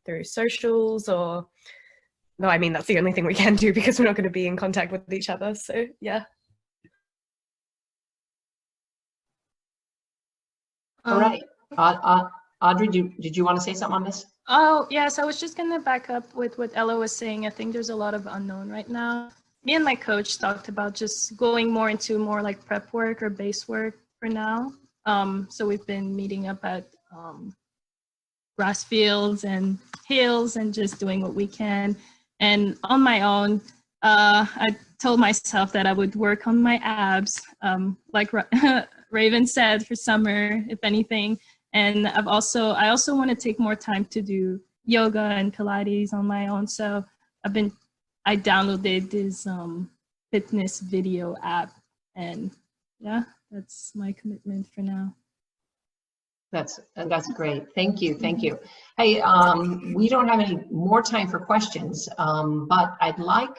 through socials or, no, I mean, that's the only thing we can do because we're not going to be in contact with each other. So yeah. All right. Audrey, did you want to say something on this? Oh, yes, I was just going to back up with what Ella was saying. I think there's a lot of unknown right now. Me and my coach talked about just going more into more like prep work or base work for now. So we've been meeting up at grass fields and hills and just doing what we can. And on my own, I told myself that I would work on my abs, like Raven said, for summer, if anything. And I also want to take more time to do yoga and Pilates on my own. So I downloaded this fitness video app, and yeah, that's my commitment for now. That's great. Thank you. Hey, we don't have any more time for questions, but I'd like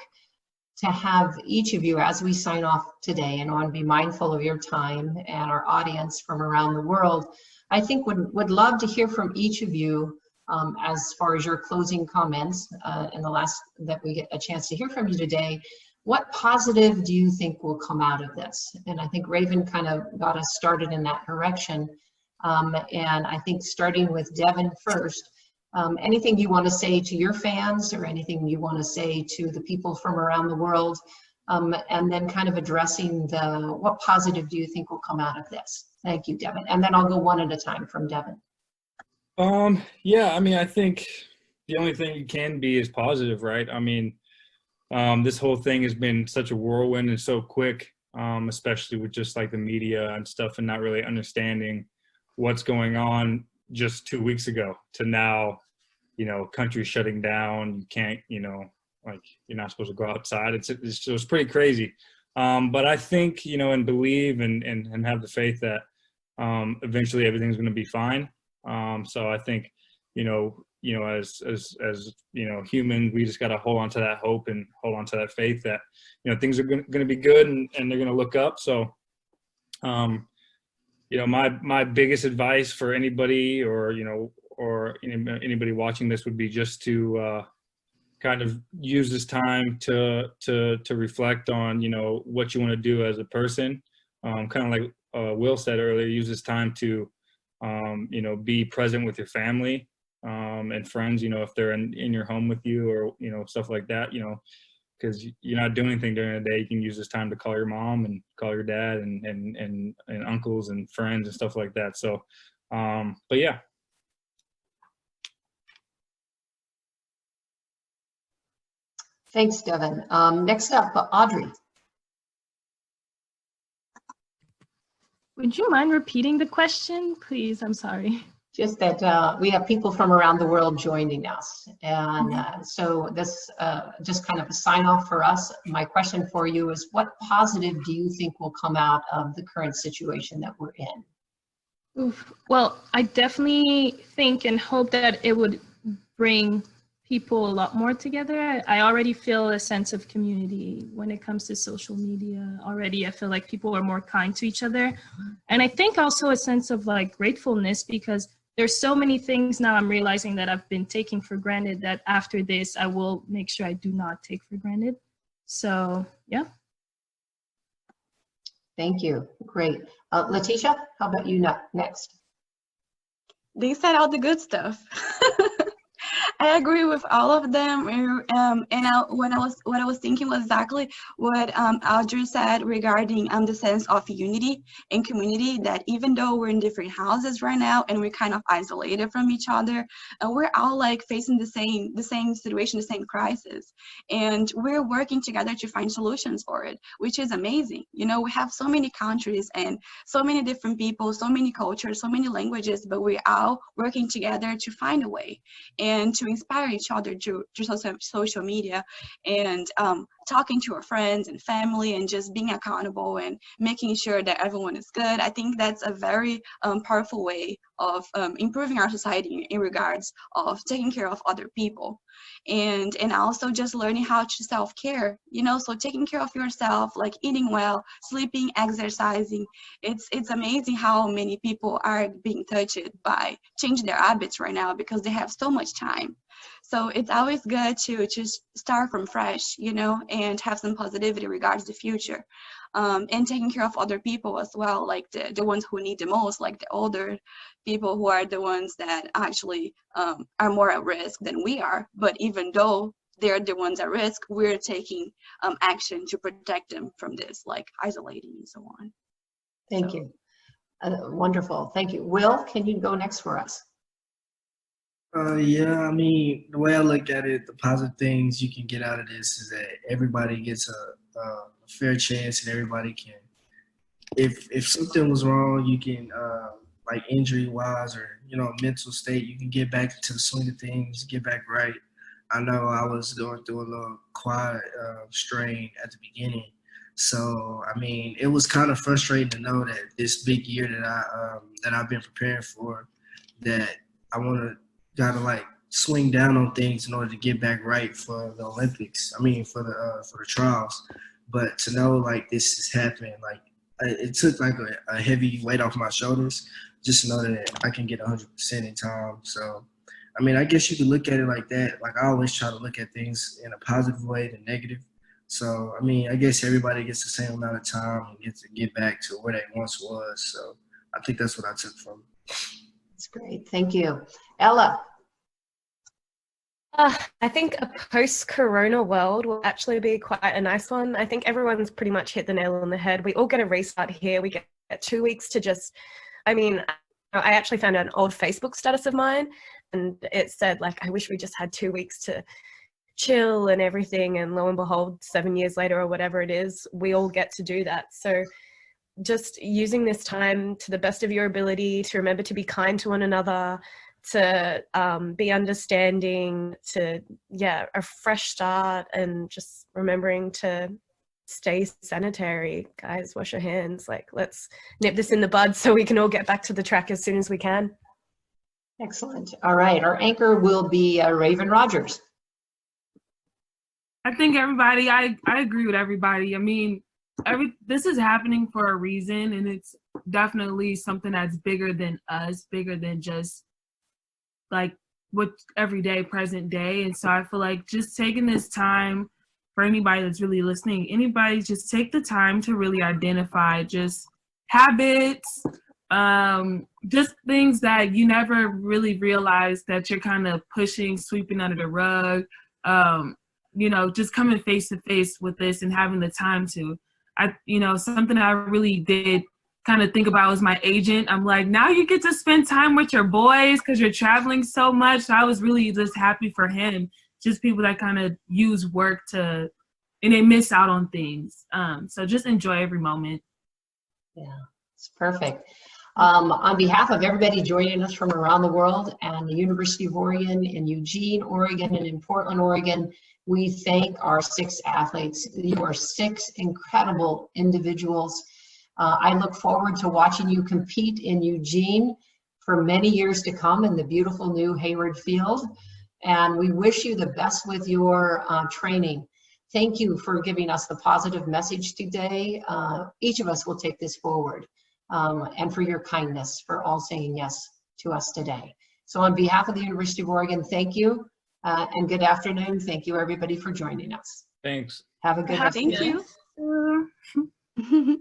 to have each of you, as we sign off today, and I want to be mindful of your time and our audience from around the world, I think would love to hear from each of you as far as your closing comments, and the last that we get a chance to hear from you today. What positive do you think will come out of this? And I think Raven kind of got us started in that direction. And I think starting with Devin first, anything you want to say to your fans, or anything you want to say to the people from around the world, and then kind of addressing what positive do you think will come out of this? Thank you, Devin. And then I'll go one at a time from Devin. Yeah, I mean, I think the only thing you can be is positive, right? I mean, this whole thing has been such a whirlwind and so quick, especially with just like the media and stuff, and not really understanding what's going on just 2 weeks ago to now, countries shutting down. You can't, like, you're not supposed to go outside. It's pretty crazy. But I think, and believe and have the faith that eventually everything's going to be fine. So I think, as humans, we just got to hold on to that hope and hold on to that faith that, things are going to be good, and they're going to look up. So, my biggest advice for anybody or anybody watching this would be just to kind of use this time to reflect on, what you want to do as a person. Kind of like Will said earlier, use this time to, be present with your family and friends, if they're in your home with you, or, stuff like that, because you're not doing anything during the day. You can use this time to call your mom and call your dad and uncles and friends and stuff like that. So, but yeah. Thanks, Devin. Next up, Audrey. Would you mind repeating the question, please? I'm sorry. just that we have people from around the world joining us. And so this just kind of a sign off for us. My question for you is, what positive do you think will come out of the current situation that we're in? Oof. Well, I definitely think and hope that it would bring people a lot more together. I already feel a sense of community when it comes to social media already. I feel like people are more kind to each other. And I think also a sense of like gratefulness, because there's so many things now I'm realizing that I've been taking for granted that after this, I will make sure I do not take for granted. So, yeah. Thank you. Great. Letitia, how about you next? They said all the good stuff. I agree with all of them. What I was thinking was exactly what Audrey said regarding the sense of unity and community, that even though we're in different houses right now and we're kind of isolated from each other, we're all like facing the same situation, the same crisis. And we're working together to find solutions for it, which is amazing. You know, we have so many countries and so many different people, so many cultures, so many languages, but we're all working together to find a way and to inspire each other through social media, and talking to our friends and family, and just being accountable and making sure that everyone is good. I think that's a very powerful way of improving our society in regards of taking care of other people, and also just learning how to self-care, you know, so taking care of yourself, like eating well, sleeping, exercising. It's amazing how many people are being touched by changing their habits right now because they have so much time. So it's always good to just start from fresh, you know, and have some positivity regards the future. And taking care of other people as well, like the ones who need the most, like the older people, who are the ones that actually are more at risk than we are. But even though they're the ones at risk, we're taking action to protect them from this, like isolating and so on. Thank you. Wonderful. Thank you. Will, can you go next for us? Yeah, I mean, the way I look at it, the positive things you can get out of this is that everybody gets a fair chance, and everybody can, if something was wrong, you can, like injury wise or, you know, mental state, you can get back into the swing of things, get back right. I know I was going through a little quad strain at the beginning. So, I mean, it was kind of frustrating to know that this big year that I've been preparing for, that I gotta like swing down on things in order to get back right for the Olympics. I mean, for the trials. But to know like this is happening, like it took like a heavy weight off my shoulders just to know that I can get 100% in time. So, I mean, I guess you could look at it like that. Like I always try to look at things in a positive way than negative. So, I mean, I guess everybody gets the same amount of time and gets to get back to where they once was. So I think that's what I took from it. That's great. Thank you. Ella. I think a post-corona world will actually be quite a nice one. I think everyone's pretty much hit the nail on the head. We all get a restart here. We get 2 weeks to just, I mean, I actually found an old Facebook status of mine, and it said, like, I wish we just had 2 weeks to chill and everything. And lo and behold, 7 years later or whatever it is, we all get to do that. So just using this time to the best of your ability, to remember to be kind to one another, to be understanding, to, a fresh start, and just remembering to stay sanitary. Guys, wash your hands. Like, let's nip this in the bud so we can all get back to the track as soon as we can. Excellent. All right. Our anchor will be Raven Rogers. I think everybody, I agree with everybody. I mean, this is happening for a reason, and it's definitely something that's bigger than us, bigger than just like what everyday present day. And so I feel like just taking this time, for anybody that's really listening, just take the time to really identify just habits, just things that you never really realized that you're kind of sweeping under the rug, just coming face to face with this and having the time to. Something I really did kind of think about was my agent. I'm like, now you get to spend time with your boys because you're traveling so much. So I was really just happy for him. Just people that kind of use work and they miss out on things. So just enjoy every moment. Yeah, it's perfect. On behalf of everybody joining us from around the world and the University of Oregon in Eugene, Oregon, and in Portland, Oregon, we thank our 6 athletes. You are 6 incredible individuals. I look forward to watching you compete in Eugene for many years to come in the beautiful new Hayward Field. And we wish you the best with your training. Thank you for giving us the positive message today. Each of us will take this forward. And for your kindness, for all saying yes to us today. So on behalf of the University of Oregon, thank you, and good afternoon. Thank you, everybody, for joining us. Thanks. Have a good rest of the day. Thank you.